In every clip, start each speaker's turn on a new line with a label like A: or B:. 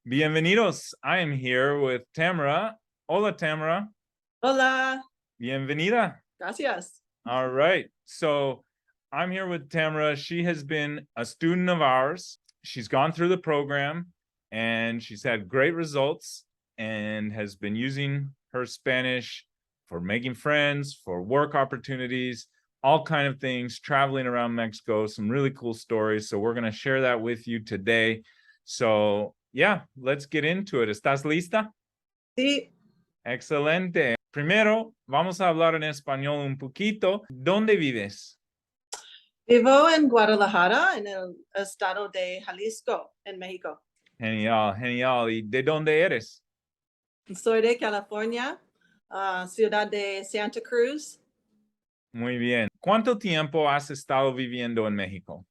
A: Bienvenidos. I am here with Tamara. Hola, Tamara.
B: Hola.
A: Bienvenida.
B: Gracias.
A: All right. So I'm here with Tamara. She has been a student of ours. She's gone through the program and she's had great results and has been using her Spanish for making friends, for work opportunities, all kind of things, traveling around Mexico, some really cool stories. So we're going to share that with you today. So yeah, let's get into it. ¿Estás lista?
B: Sí.
A: Excelente. Primero, vamos a hablar en español un poquito. ¿Dónde vives?
B: Vivo en Guadalajara, en el estado de Jalisco, en México.
A: Genial, genial. ¿Y de dónde eres?
B: Soy de California, ciudad de Santa Cruz.
A: Muy bien. ¿Cuánto tiempo has estado viviendo en México?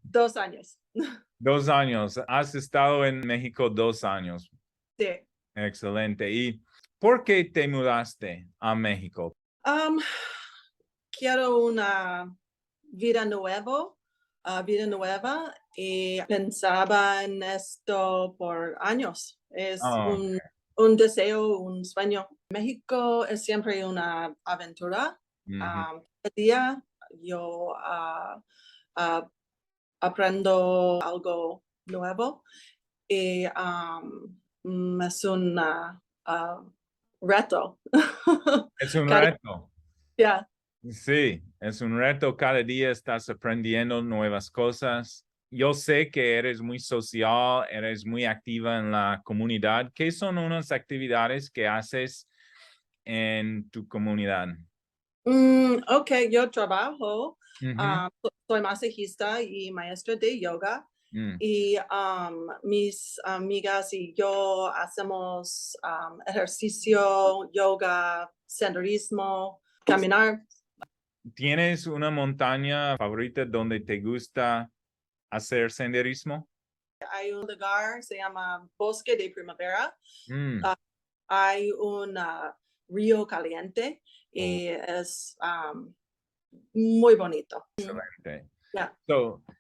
B: 2 años.
A: 2 años. Has estado en México 2 años.
B: Sí.
A: Excelente. ¿Y por qué te mudaste a México?
B: Quiero una vida nueva y pensaba en esto por años. Es
A: Oh,
B: un deseo, un sueño. México es siempre una aventura.
A: ujú.
B: Cada día yo aprendo algo nuevo y es un reto.
A: Es un
B: Cada-
A: reto.
B: yeah.
A: Sí, es un reto. Cada día estás aprendiendo nuevas cosas. Yo sé que eres muy social, eres muy activa en la comunidad. ¿Qué son unas actividades que haces en tu comunidad?
B: Ok, yo trabajo,
A: Ujú.
B: soy masajista y maestra de yoga
A: Mm.
B: y mis amigas y yo hacemos ejercicio, yoga, senderismo, caminar.
A: ¿Tienes una montaña favorita donde te gusta hacer senderismo?
B: Hay un lugar, se llama Bosque de Primavera.
A: Mm.
B: Ah, hay un río caliente
A: Oh,
B: y es muy bonito.
A: excelente.
B: Yeah.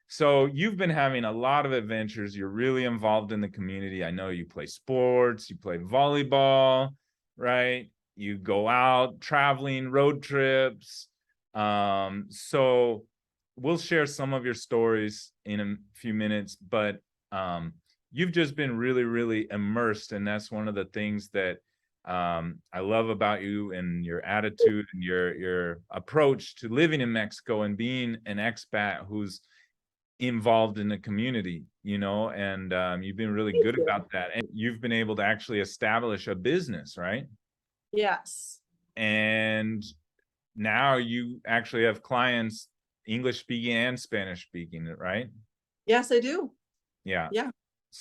A: So you've been having a lot of adventures. You're really involved in the community. I know you play sports, you play volleyball, right? You go out traveling, road trips. So we'll share some of your stories in a few minutes, but you've just been really, really immersed, and that's one of the things that I love about you and your attitude and your approach to living in Mexico and being an expat who's involved in the community, and you've been really
B: Thank
A: good
B: you.
A: about that. And you've been able to actually establish a business, right?
B: Yes.
A: And now you actually have clients English speaking and Spanish speaking, right?
B: Yes, I do.
A: Yeah.
B: Yeah.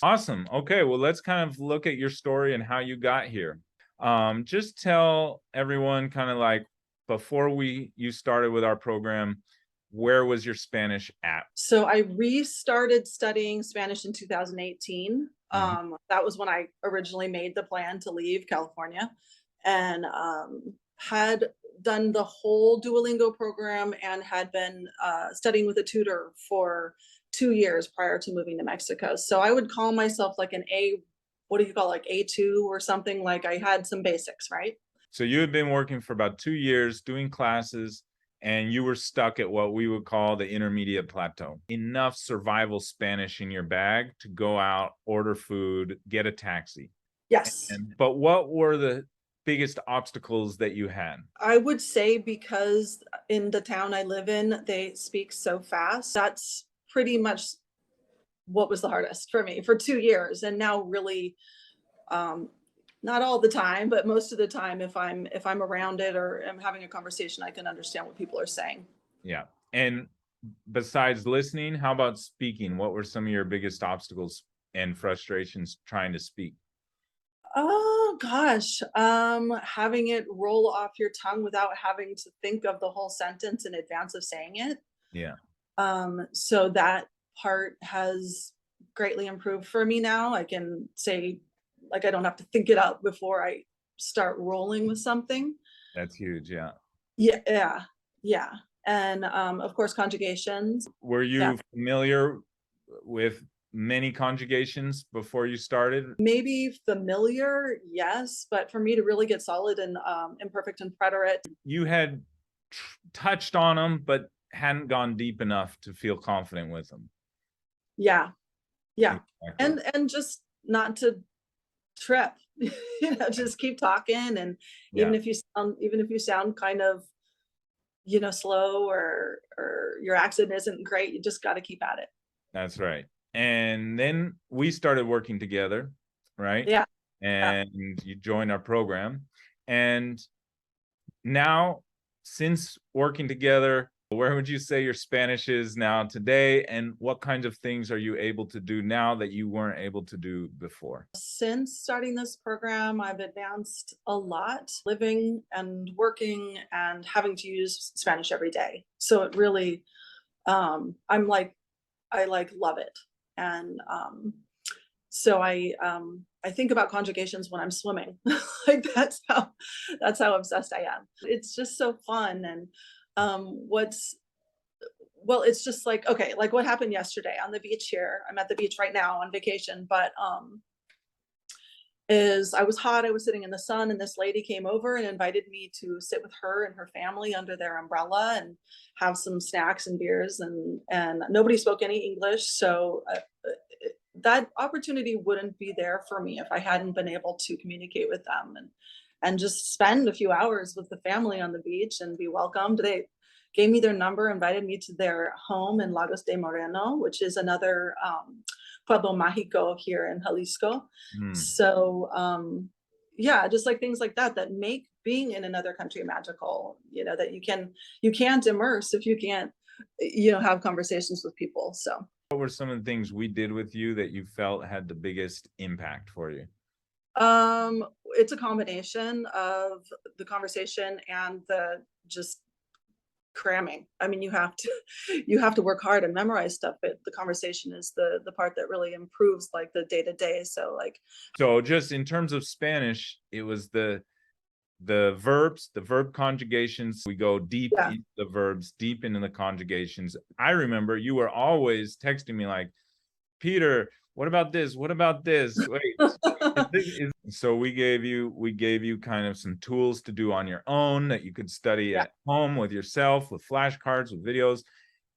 A: Awesome. Okay, well, let's kind of look at your story and how you got here. Just tell everyone kind of like before you started with our program, where was your Spanish at?
B: So I restarted studying Spanish in 2018.
A: Mhm.
B: That was when I originally made the plan to leave California and had done the whole Duolingo program and had been studying with a tutor for 2 years prior to moving to Mexico. So I would call myself like an what do you call it, like A2 or something, like I had some basics, right?
A: So you had been working for about 2 years doing classes, and you were stuck at what we would call the intermediate plateau. Enough survival Spanish in your bag to go out, order food, get a taxi.
B: Yes.
A: But what were the biggest obstacles that you had?
B: I would say because in the town I live in, they speak so fast. That's pretty much what was the hardest for me for 2 years. And now really, um, not all the time, but most of the time, if I'm around it or I'm having a conversation, I can understand what people are saying.
A: Yeah. And besides listening, how about speaking? What were some of your biggest obstacles and frustrations trying to speak?
B: Oh gosh, having it roll off your tongue without having to think of the whole sentence in advance of saying it.
A: Yeah.
B: So that part has greatly improved for me now. I can say, like, I don't have to think it out before I start rolling with something.
A: That's huge. Yeah.
B: Yeah, yeah, yeah. And of course, conjugations.
A: Were
B: Yeah.
A: you familiar with many conjugations before you started?
B: Maybe familiar, yes, but for me to really get solid in imperfect and preterite,
A: You had touched on them, but hadn't gone deep enough to feel confident with them.
B: yeah, yeah,
A: Exactly.
B: and just not to trip, just keep talking, and
A: Yeah,
B: even if you sound kind of, slow, or your accent isn't great, you just got to keep at it.
A: that's right. And then we started working together, right?
B: Yeah, yeah.
A: And you joined our program. And now, since working together, where would you say your Spanish is now today? And what kinds of things are you able to do now that you weren't able to do before?
B: Since starting this program, I've advanced a lot, living and working and having to use Spanish every day. So it really, I'm like, I like love it. And so I think about conjugations when I'm swimming. Like that's how obsessed I am. It's just so fun. And what's well, it's just like, okay, like what happened yesterday on the beach here. I'm at the beach right now on vacation, but is I was hot, I was sitting in the sun, and this lady came over and invited me to sit with her and her family under their umbrella and have some snacks and beers, and nobody spoke any English, so that opportunity wouldn't be there for me if I hadn't been able to communicate with them, and just spend a few hours with the family on the beach and be welcomed. They gave me their number, invited me to their home in Lagos de Moreno, which is another Pueblo Mágico here in Jalisco.
A: Hmm.
B: So yeah, just like things like that that make being in another country magical. That you can't immerse if you can't have conversations with people. So
A: What were some of the things we did with you that you felt had the biggest impact for you?
B: it's a combination of the conversation and the just cramming. I mean, you have to work hard and memorize stuff, but the conversation is the part that really improves like the day to day. So like,
A: So just in terms of Spanish, it was the verbs, the verb conjugations. We go deep
B: yeah.
A: into the verbs, deep into the conjugations. I remember you were always texting me like, Peter, what about this? What about this? Wait. So we gave you kind of some tools to do on your own that you could study
B: Yeah,
A: at home with yourself, with flashcards, with videos.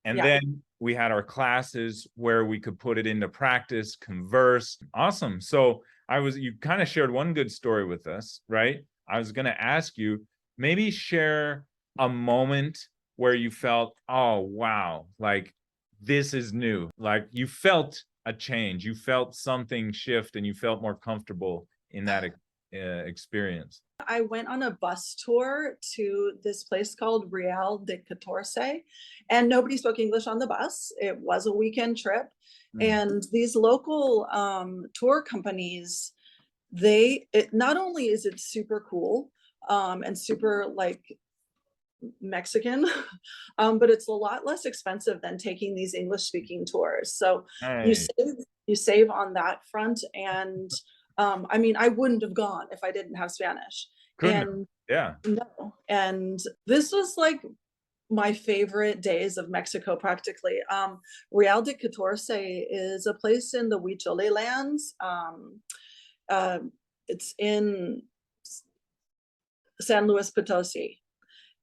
A: And
B: yeah.
A: then we had our classes where we could put it into practice, converse. Awesome. So you kind of shared one good story with us, right? I was going to ask you, maybe share a moment where you felt, oh, wow, like this is new. Like you felt a change, you felt something shift, and you felt more comfortable in that experience.
B: I went on a bus tour to this place called Real de Catorce, and nobody spoke English on the bus. It was a weekend trip,
A: Mm.
B: and these local tour companies, not only is it super cool and super like Mexican, but it's a lot less expensive than taking these English speaking tours. So you
A: Hey,
B: save, you save on that front. And I mean, I wouldn't have gone if I didn't have Spanish.
A: couldn't have.
B: And
A: Yeah.
B: no, and this was like my favorite days of Mexico practically. Real de Catorce is a place in the Huichole lands. Uh, it's in San Luis Potosi,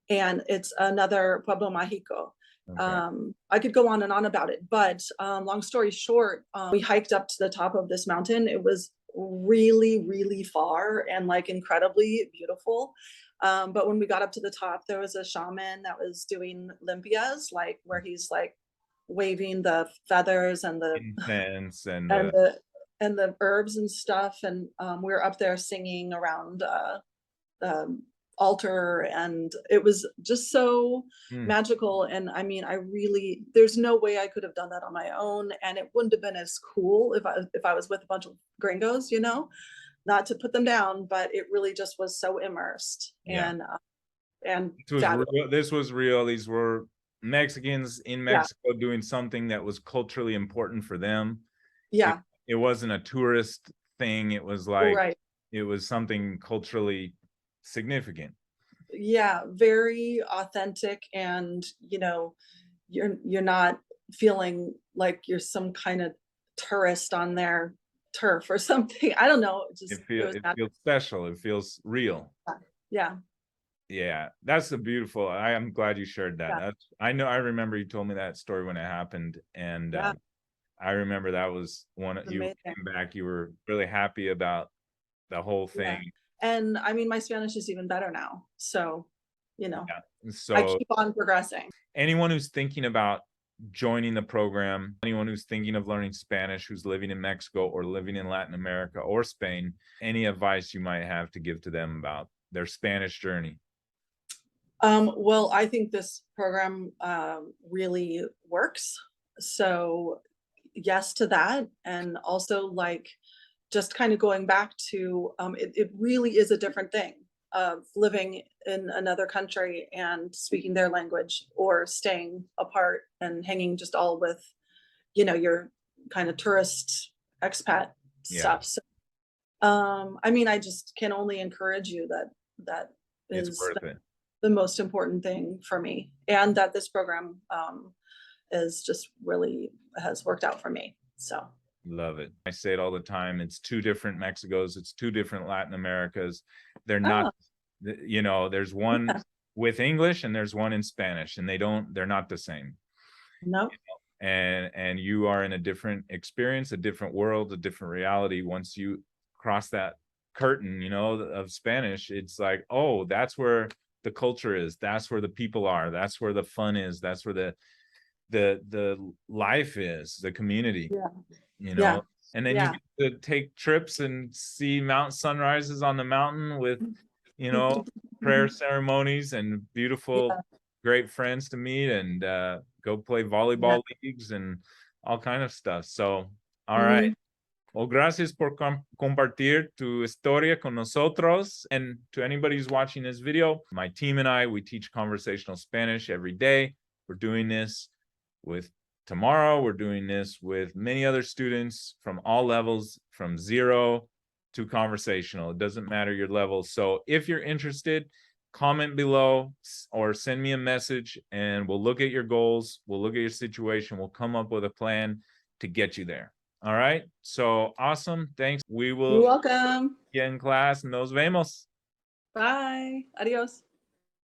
B: and it's another Pueblo Mágico.
A: Okay.
B: I could go on and on about it, but long story short, we hiked up to the top of this mountain. It was really, really far and like incredibly beautiful. But when we got up to the top, there was a shaman that was doing limpias, like where he's like waving the feathers and the
A: Incense and
B: and the and the herbs and stuff. And we were up there singing around um, altar, and it was just so
A: mm,
B: magical. And I mean, there's no way I could have done that on my own, and it wouldn't have been as cool if I was with a bunch of gringos, not to put them down, but it really just was so immersed
A: yeah.
B: and
A: This was
B: fabulous.
A: real. This was real. These were Mexicans in
B: Yeah,
A: Mexico doing something that was culturally important for them. It,
B: yeah,
A: it wasn't a tourist thing. It was like
B: right.
A: it was something culturally significant.
B: Yeah, very authentic. And you're not feeling like you're some kind of tourist on their turf or something. I don't know. It was
A: It
B: not,
A: feels special. It feels real.
B: yeah,
A: Yeah, that's a beautiful. I am glad you shared that.
B: yeah,
A: That's I remember you told me that story when it happened, and
B: yeah.
A: I remember that was one
B: It's
A: you
B: amazing.
A: came back. You were really happy about the whole
B: Yeah.
A: thing.
B: And I mean, my Spanish is even better now. So,
A: Yeah.
B: I
A: So
B: keep on progressing.
A: anyone who's thinking about joining the program, anyone who's thinking of learning Spanish, who's living in Mexico or living in Latin America or Spain, any advice you might have to give to them about their Spanish journey?
B: Well, I think this program really works. So, yes to that. And also, like, just kind of going back to it really is a different thing of living in another country and speaking their language or staying apart and hanging just all with, your kind of tourist expat
A: Yeah,
B: stuff. So, I mean, I just can only encourage you that that
A: it's
B: is
A: worth it.
B: the most important thing for me, and that this program is just really has worked out for me. So,
A: Love it. I say it all the time. It's two different Mexicos. It's two different Latin Americas. They're not,
B: oh,
A: there's one
B: yeah,
A: with English and there's one in Spanish, and they're not the same.
B: no,
A: And you are in a different experience, a different world, a different reality. Once you cross that curtain, of Spanish, it's like, oh, that's where the culture is. That's where the people are. That's where the fun is. That's where the life is, the community.
B: yeah,
A: you
B: yeah,
A: know and then you
B: yeah.
A: get to take trips and see mount sunrises on the mountain with you know prayer ceremonies and beautiful
B: Yeah,
A: great friends to meet, and go play
B: yeah.
A: volleyball leagues and all kind of stuff. So all right,
B: Mhm.
A: well, gracias por compartir tu historia con nosotros. And to anybody who's watching this video, my team and I, we teach conversational Spanish every day. We're doing this with Tamara. We're doing this with many other students from all levels, from zero to conversational. It doesn't matter your level. So if you're interested, comment below or send me a message, and we'll look at your goals. We'll look at your situation. We'll come up with a plan to get you there. All right. So awesome. Thanks. We
B: You're
A: will
B: welcome.
A: get in class. Nos vemos.
B: Bye. Adios.